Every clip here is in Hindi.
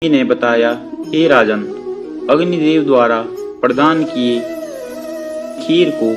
ने बताया, हे राजन, अग्निदेव द्वारा प्रदान किए खीर को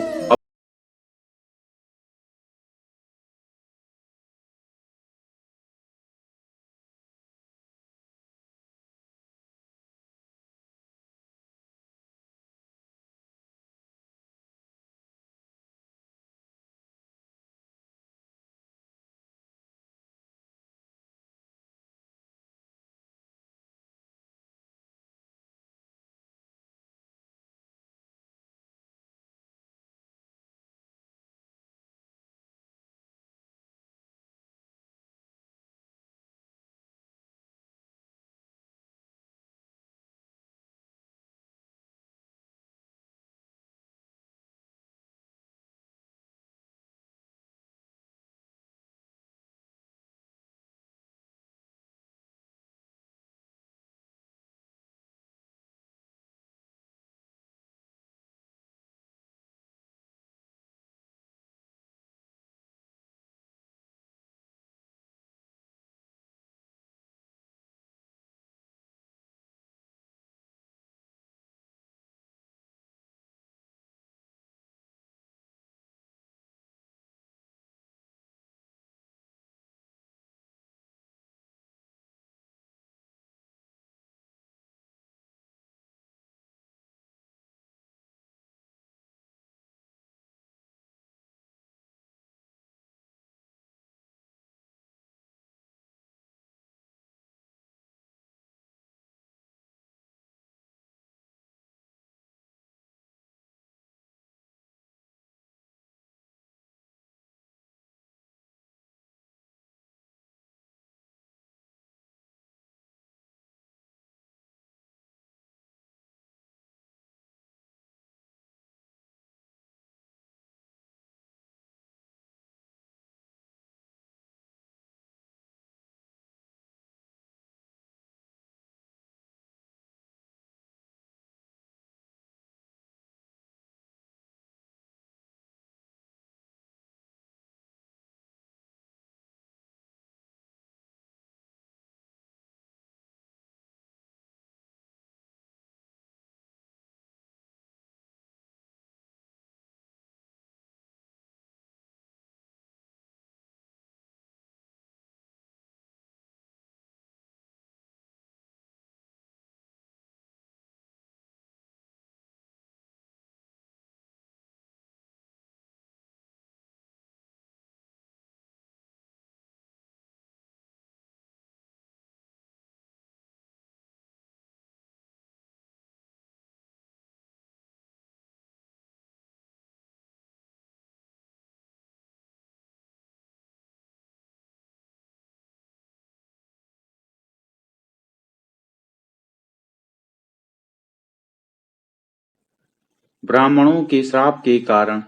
ब्राह्मणों के श्राप के कारण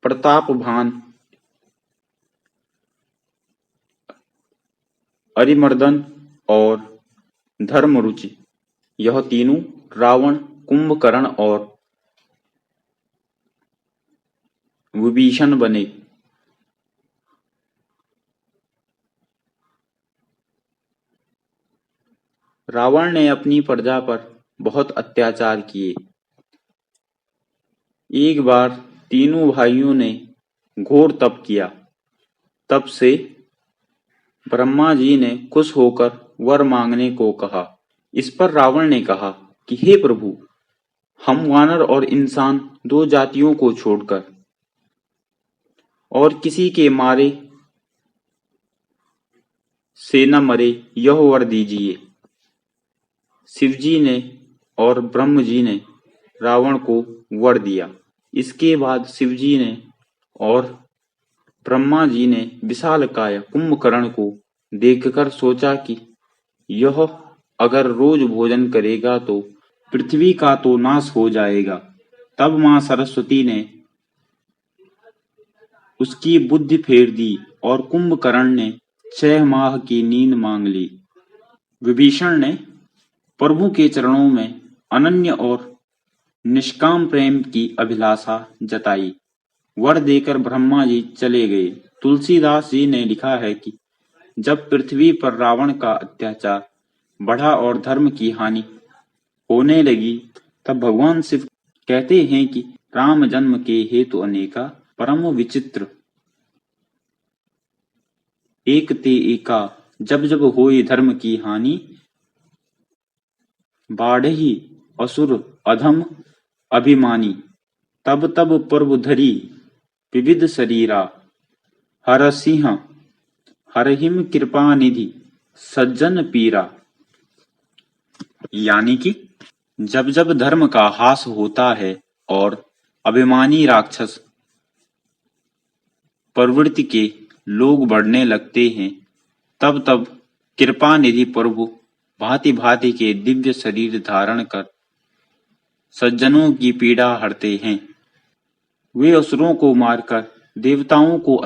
प्रतापभान, अरिमर्दन और धर्मरुचि, यह तीनों रावण, कुंभकर्ण और विभीषण बने। रावण ने अपनी प्रजा पर बहुत अत्याचार किए। एक बार तीनों भाइयों ने घोर तप किया। तब से ब्रह्मा जी ने खुश होकर वर मांगने को कहा। इस पर रावण ने कहा कि हे प्रभु, हम वानर और इंसान दो जातियों को छोड़कर और किसी के मारे से न मरे, यह वर दीजिए। शिवजी ने और ब्रह्म जी ने रावण को वर दिया। इसके बाद शिवजी ने और ब्रह्मा जी ने विशालकाय कुंभकर्ण को देखकर सोचा कि यह अगर रोज भोजन करेगा तो पृथ्वी का तो नाश हो जाएगा। तब मां सरस्वती ने उसकी बुद्धि फेर दी और कुंभकर्ण ने 6 माह की नींद मांग ली। विभीषण ने प्रभु के चरणों में अनन्य और निष्काम प्रेम की अभिलाषा जताई। वर देकर ब्रह्मा जी चले गए। तुलसीदास जी ने लिखा है कि जब पृथ्वी पर रावण का अत्याचार बढ़ा और धर्म की हानि होने लगी, तब भगवान शिव कहते हैं कि राम जन्म के हेतु अनेका, परम विचित्र एक ते एका, जब जब होई धर्म की हानि, बाढ़हि असुर अधम अभिमानी, तब तब प्रभु धरी विविध शरीरा, हरसिंह हरहिम कृपा निधि सज्जन पीरा। यानी कि जब जब धर्म का ह्रास होता है और अभिमानी राक्षस प्रवृत्ति के लोग बढ़ने लगते हैं, तब तब कृपा निधि प्रभु भांति भांति के दिव्य शरीर धारण कर सज्जनों की पीड़ा हरते हैं। वे असुरों को मारकर देवताओं को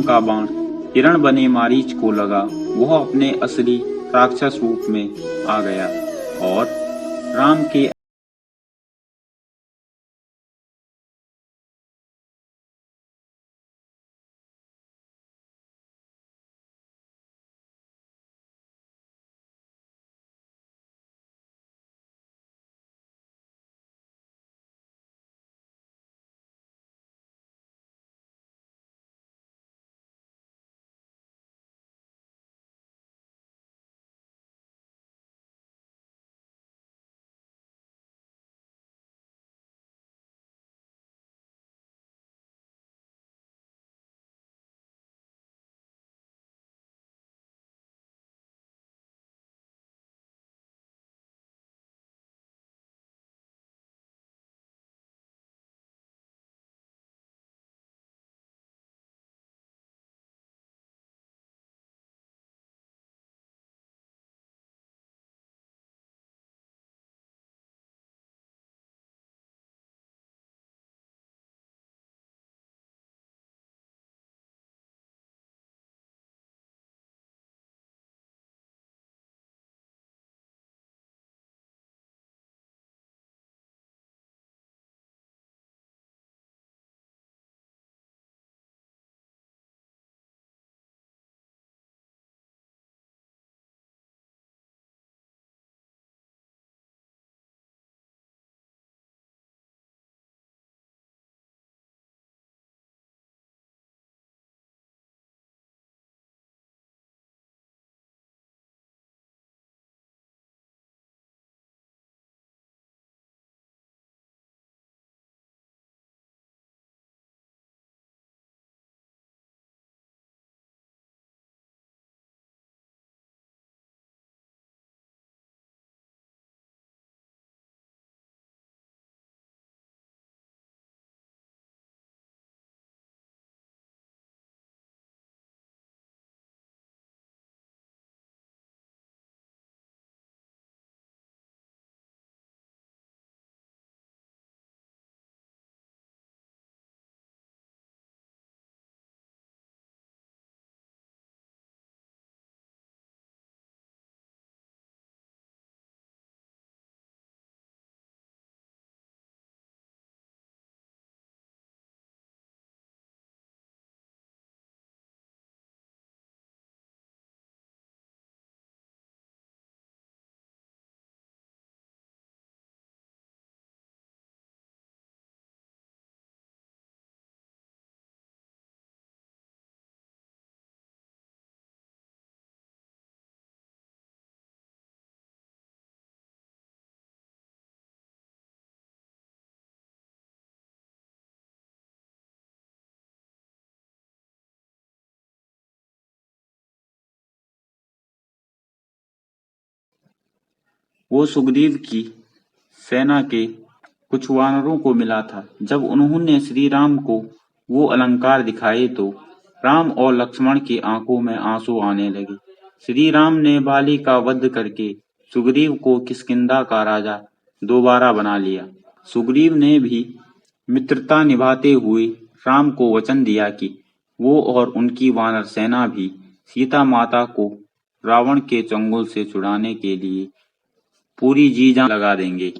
का बाण हिरण बने मारीच को लगा। वह अपने असली राक्षस रूप में आ गया और राम के वो सुग्रीव की सेना के कुछ वानरों को मिला था। जब उन्होंने श्री राम को वो अलंकार दिखाए तो राम और लक्ष्मण की आंखों में आंसू आने लगे। श्री राम ने बाली का वध करके सुग्रीव को किष्किंधा का राजा दोबारा बना लिया। सुग्रीव ने भी मित्रता निभाते हुए राम को वचन दिया कि वो और उनकी वानर सेना भी सीता माता को रावण के चंगुल से छुड़ाने के लिए पूरी जी जान लगा देंगे।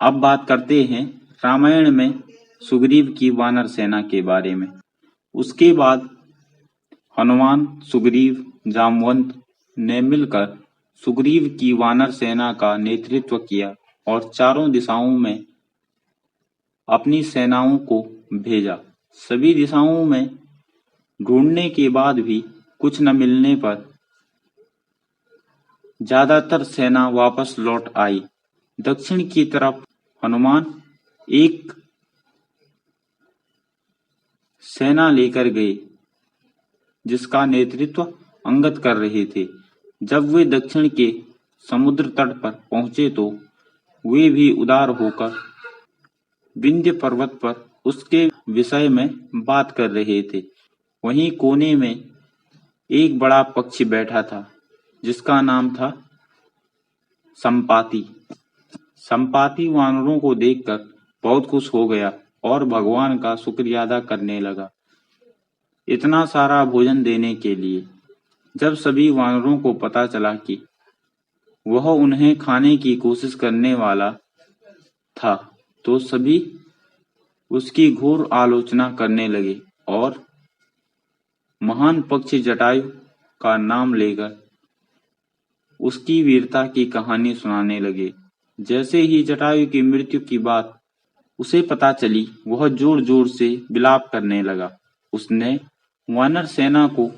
अब बात करते हैं रामायण में सुग्रीव की वानर सेना के बारे में। उसके बाद हनुमान, सुग्रीव, जामवंत ने मिलकर सुग्रीव की वानर सेना का नेतृत्व किया और चारों दिशाओं में अपनी सेनाओं को भेजा। सभी दिशाओं में ढूंढने के बाद भी कुछ न मिलने पर ज्यादातर सेना वापस लौट आई। दक्षिण की तरफ हनुमान एक सेना लेकर गए जिसका नेतृत्व अंगद कर रहे थे। जब वे दक्षिण के समुद्र तट पर पहुंचे तो वे भी उदार होकर विंध्य पर्वत पर उसके विषय में बात कर रहे थे। वहीं कोने में एक बड़ा पक्षी बैठा था जिसका नाम था संपाति। संपाति वानरों को देखकर बहुत खुश हो गया और भगवान का शुक्रिया अदा करने लगा। इतना सारा भोजन देने के लिए। जब सभी वानरों को पता चला कि वह उन्हें खाने की कोशिश करने वाला था, तो सभी उसकी घोर आलोचना करने लगे और महान पक्षी जटायु का नाम लेकर उसकी वीरता की कहानी सुनाने लगे। जैसे ही जटायु की मृत्यु की बात उसे पता चली, वह जोर-जोर से विलाप करने लगा। उसने वानर सेना को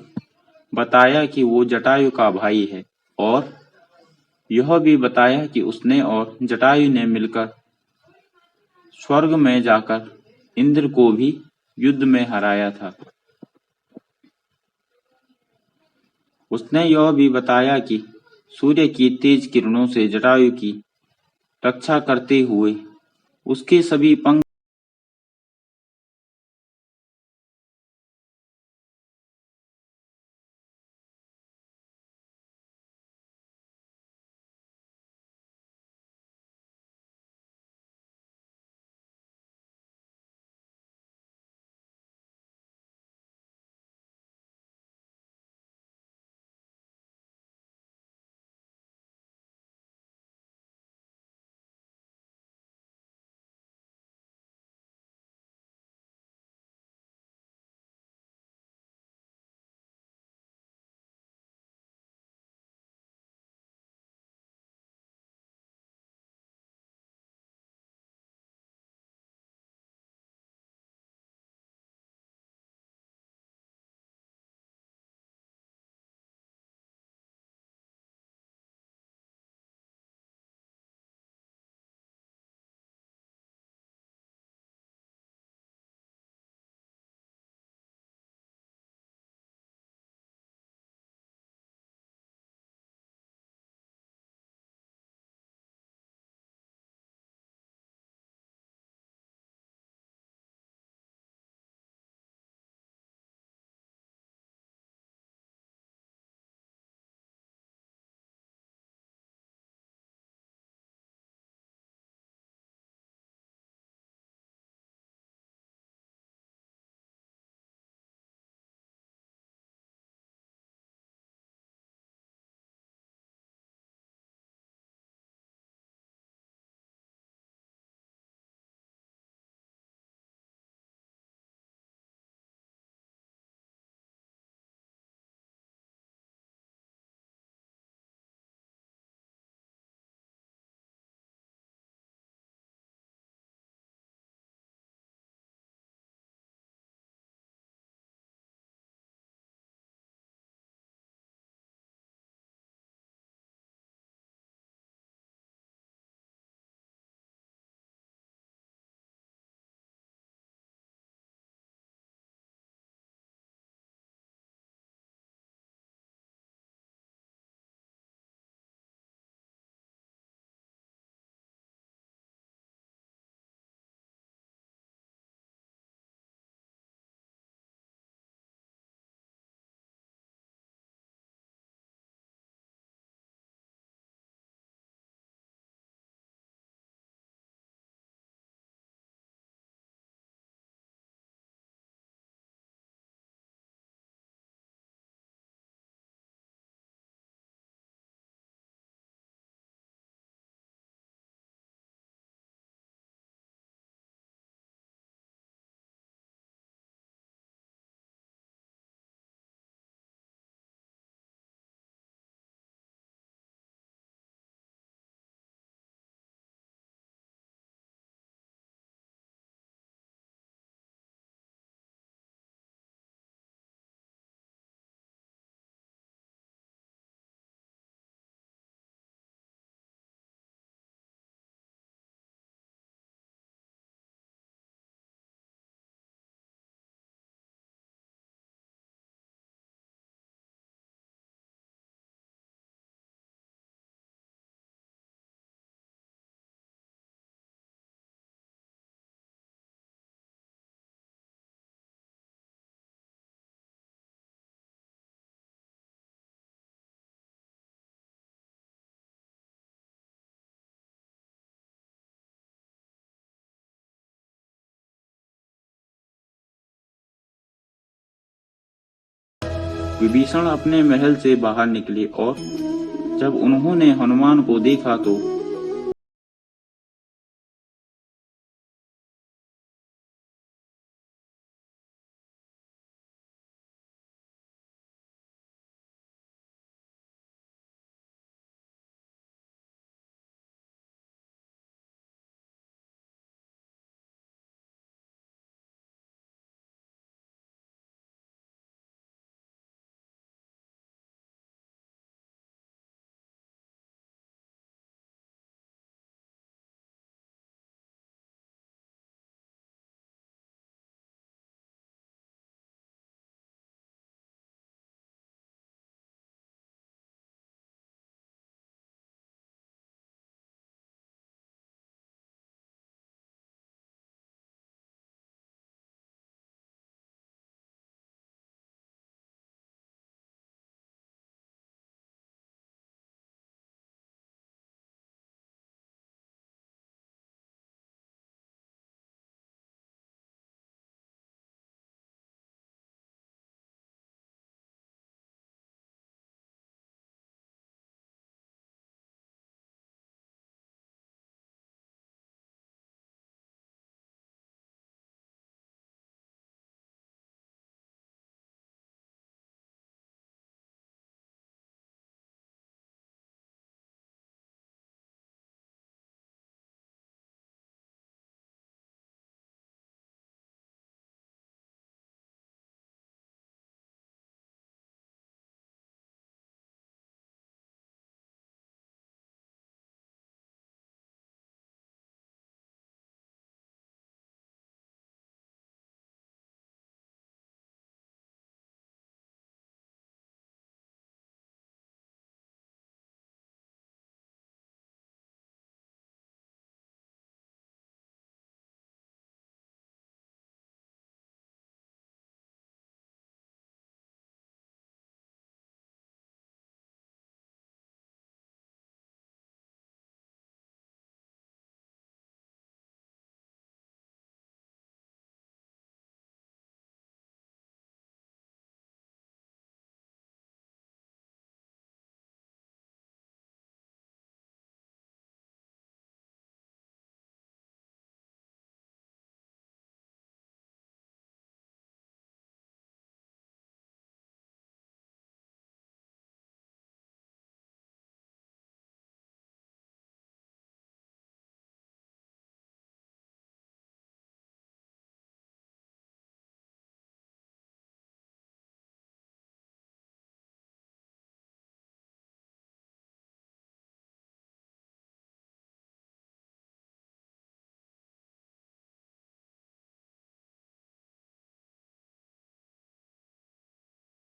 बताया कि वो जटायु का भाई है और यह भी बताया कि उसने और जटायु ने मिलकर स्वर्ग में जाकर इंद्र को भी युद्ध में हराया था। उसने यह भी बताया कि सूर्य की तेज किरणों से जटायु की रक्षा करते हुए उसके सभी पंख विभीषण अपने महल से बाहर निकले और जब उन्होंने हनुमान को देखा तो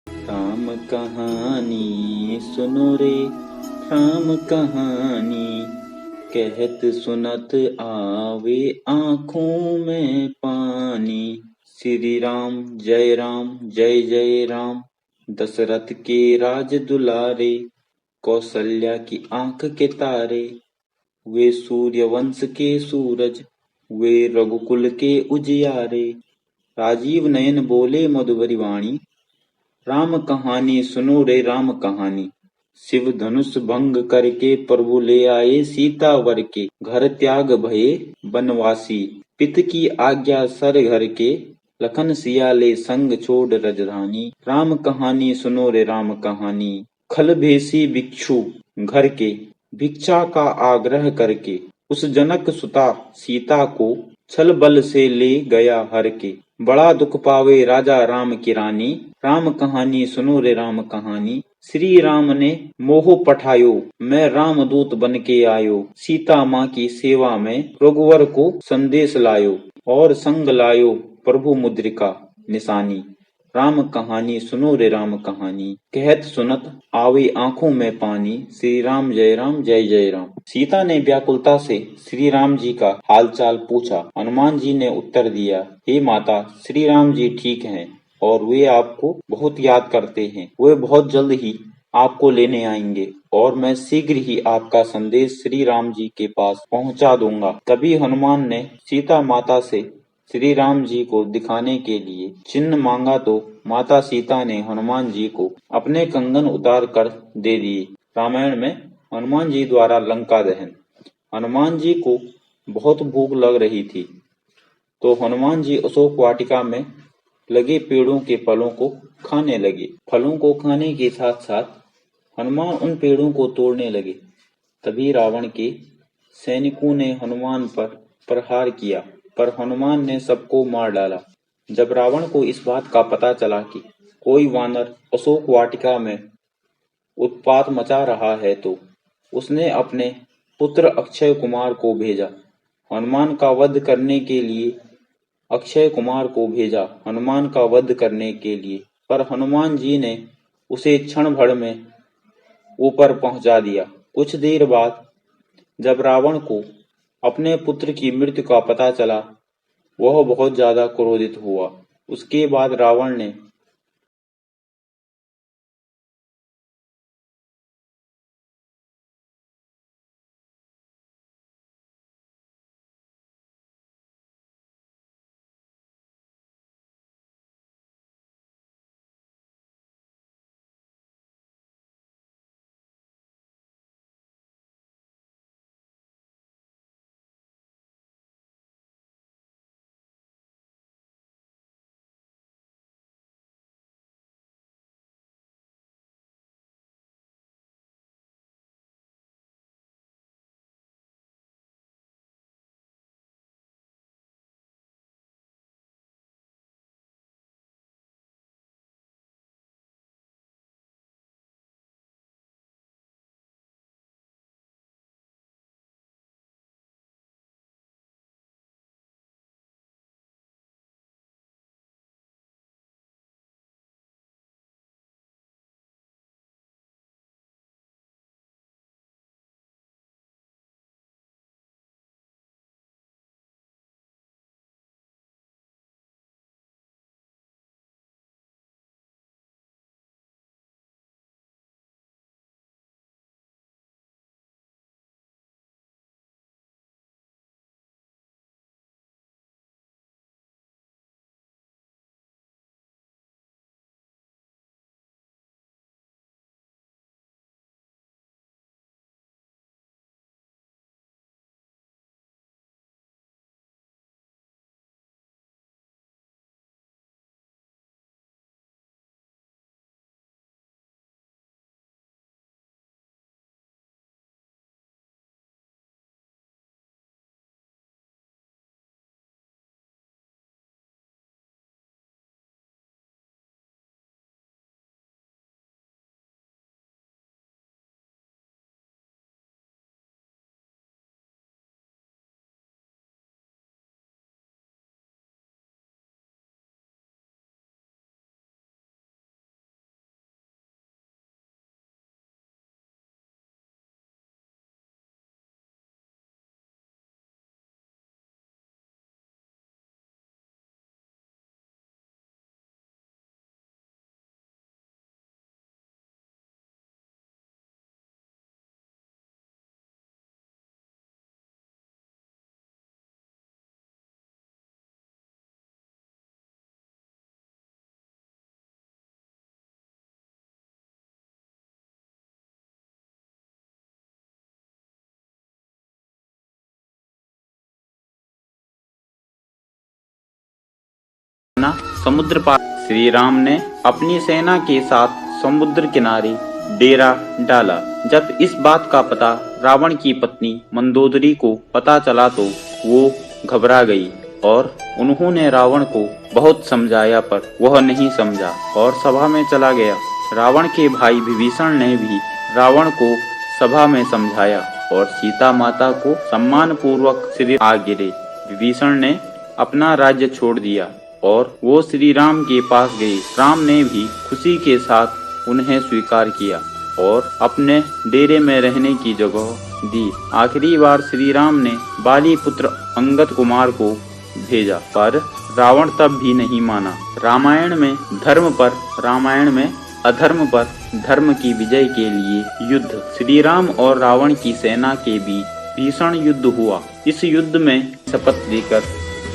राम कहानी सुनो रे राम कहानी, कहत सुनत आवे आँखों में पानी। श्री राम जय जय राम, दशरथ के राज दुलारे, कौशल्या की आंख के तारे। वे सूर्य वंश के सूरज, वे रघुकुल के उजियारे। राजीव नयन बोले मधुबरी वाणी, राम कहानी सुनो रे राम कहानी। शिव धनुष भंग करके प्रभु ले आए सीता वर के, घर त्याग भये बनवासी। पित की आज्ञा सर घर के, लखन सिया ले संग छोड़ रजधानी। राम कहानी सुनो रे राम कहानी। खल भेसी भिक्षु घर के, भिक्षा का आग्रह करके, उस जनक सुता सीता को छल बल से ले गया हर के। बड़ा दुख पावे राजा राम की रानी, राम कहानी सुनो रे राम कहानी। श्री राम ने मोह पठायो, मैं राम दूत बन के आयो। सीता माँ की सेवा में रघुवर को संदेश लायो, और संग लायो प्रभु मुद्रिका निशानी। राम कहानी सुनो रे राम कहानी, कहत सुनत आवे आंखों में पानी। श्री राम जय जय राम। सीता ने व्याकुलता से श्री राम जी का हालचाल पूछा। हनुमान जी ने उत्तर दिया, हे माता, श्री राम जी ठीक हैं और वे आपको बहुत याद करते हैं। वे बहुत जल्द ही आपको लेने आएंगे और मैं शीघ्र ही आपका संदेश श्री राम जी के पास पहुंचा दूंगा। तभी हनुमान ने सीता माता से श्री राम जी को दिखाने के लिए चिन्ह मांगा तो माता सीता ने हनुमान जी को अपने कंगन उतार कर दे दिए। रामायण में हनुमान जी द्वारा लंका दहन। हनुमान जी को बहुत भूख लग रही थी, तो हनुमान जी अशोक वाटिका में लगे पेड़ों के फलों को खाने लगे। फलों को खाने के साथ साथ हनुमान उन पेड़ों को तोड़ने लगे। तभी रावण के सैनिकों ने हनुमान पर प्रहार किया, पर हनुमान ने सबको मार डाला। जब रावण को इस बात का पता चला कि कोई वानर अशोक वाटिका में उत्पात मचा रहा है, तो उसने अपने पुत्र अक्षय कुमार को भेजा हनुमान का वध करने के लिए। अक्षय कुमार को भेजा हनुमान का वध करने के लिए, पर हनुमान जी ने उसे क्षण भर में ऊपर पहुंचा दिया। कुछ देर बाद जब रावण को अपने पुत्र की मृत्यु का पता चला, वह बहुत ज्यादा क्रोधित हुआ। उसके बाद रावण ने समुद्र पार। श्री राम ने अपनी सेना के साथ समुद्र किनारे डेरा डाला। जब इस बात का पता रावण की पत्नी मंदोदरी को पता चला, तो वो घबरा गई और उन्होंने रावण को बहुत समझाया, पर वह नहीं समझा और सभा में चला गया। रावण के भाई विभीषण ने भी रावण को सभा में समझाया और सीता माता को सम्मान पूर्वक श्री आ गिरे। विभीषण ने अपना राज्य छोड़ दिया और वो श्री राम के पास गए। राम ने भी खुशी के साथ उन्हें स्वीकार किया और अपने डेरे में रहने की जगह दी। आखिरी बार श्री राम ने बाली पुत्र अंगद कुमार को भेजा, पर रावण तब भी नहीं माना। रामायण में धर्म पर, रामायण में अधर्म पर धर्म की विजय के लिए युद्ध। श्री राम और रावण की सेना के बीच भीषण युद्ध हुआ। इस युद्ध में शपथ लेकर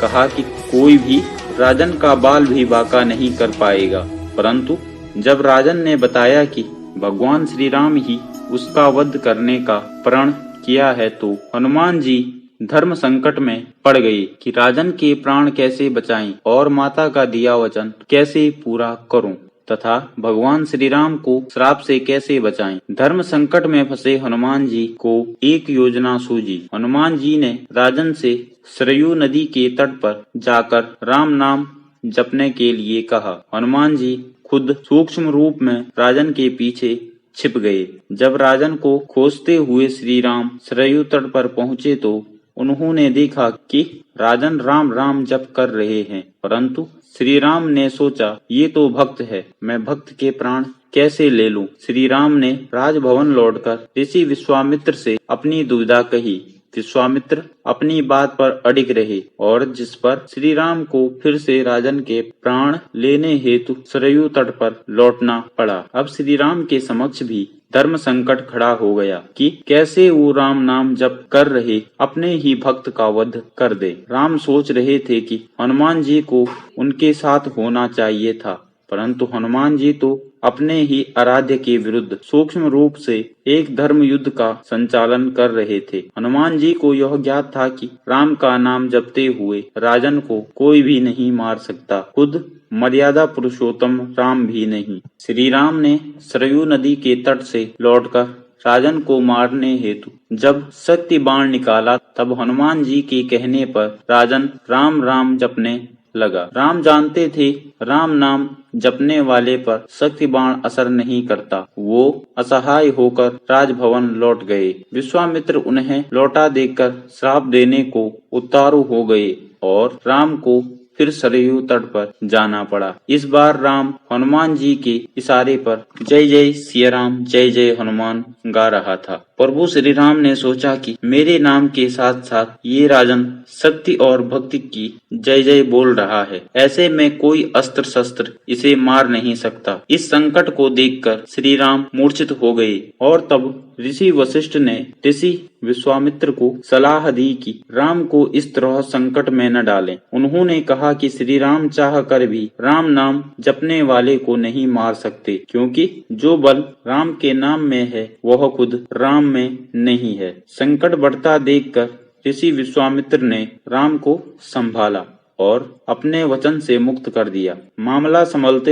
कहा कि कोई भी राजन का बाल भी बांका नहीं कर पाएगा। परंतु जब राजन ने बताया कि भगवान श्री राम ही उसका वध करने का प्रण किया है तो हनुमान जी धर्म संकट में पड़ गए कि राजन के प्राण कैसे बचाएं और माता का दिया वचन कैसे पूरा करूं तथा भगवान श्री राम को श्राप से कैसे बचाएं। धर्म संकट में फंसे हनुमान जी को एक योजना सूझी। हनुमान जी ने राजन से सरयू नदी के तट पर जाकर राम नाम जपने के लिए कहा। हनुमान जी खुद सूक्ष्म रूप में राजन के पीछे छिप गए। जब राजन को खोजते हुए श्री राम सरयू तट पर पहुंचे तो उन्होंने देखा कि राजन राम राम जप कर रहे हैं। परंतु श्री राम ने सोचा ये तो भक्त है, मैं भक्त के प्राण कैसे ले लूं। श्री राम ने राजभवन लौटकर ऋषि विश्वामित्र से अपनी दुविधा कही। विश्वामित्र अपनी बात पर अडिग रहे और जिस पर श्री राम को फिर से राजन के प्राण लेने हेतु सरयू तट पर लौटना पड़ा। अब श्री राम के समक्ष भी धर्म संकट खड़ा हो गया कि कैसे वो राम नाम जप कर रहे अपने ही भक्त का वध कर दे। राम सोच रहे थे कि हनुमान जी को उनके साथ होना चाहिए था, परंतु हनुमान जी तो अपने ही आराध्य के विरुद्ध सूक्ष्म रूप से एक धर्म युद्ध का संचालन कर रहे थे। हनुमान जी को यह ज्ञात था कि राम का नाम जपते हुए राजन को कोई भी नहीं मार सकता, खुद मर्यादा पुरुषोत्तम राम भी नहीं। श्री राम ने सरयू नदी के तट से लौटकर राजन को मारने हेतु जब शक्ति बाण निकाला तब हनुमान जी के कहने पर राजन राम राम जपने लगा। राम जानते थे राम नाम जपने वाले पर शक्ति बाण असर नहीं करता। वो असहाय होकर राजभवन लौट गए। विश्वामित्र उन्हें लौटा देखकर श्राप देने को उतारू हो गए और राम को फिर सरयू तट पर जाना पड़ा। इस बार राम हनुमान जी के इशारे पर जय जय सिया राम जय जय हनुमान गा रहा था। प्रभु श्री राम ने सोचा कि मेरे नाम के साथ साथ ये राजन शक्ति और भक्ति की जय जय बोल रहा है, ऐसे में कोई अस्त्र शस्त्र इसे मार नहीं सकता। इस संकट को देखकर श्री राम मूर्छित हो गए और तब ऋषि वशिष्ठ ने ऋषि विश्वामित्र को सलाह दी कि राम को इस तरह संकट में न डालें। उन्होंने कहा कि श्री राम चाह कर भी राम नाम जपने वाले को नहीं मार सकते, क्योंकि जो बल राम के नाम में है वह खुद राम में नहीं है। संकट बढ़ता देखकर ऋषि विश्वामित्र ने राम को संभाला और अपने वचन से मुक्त कर दिया। मामला संभलते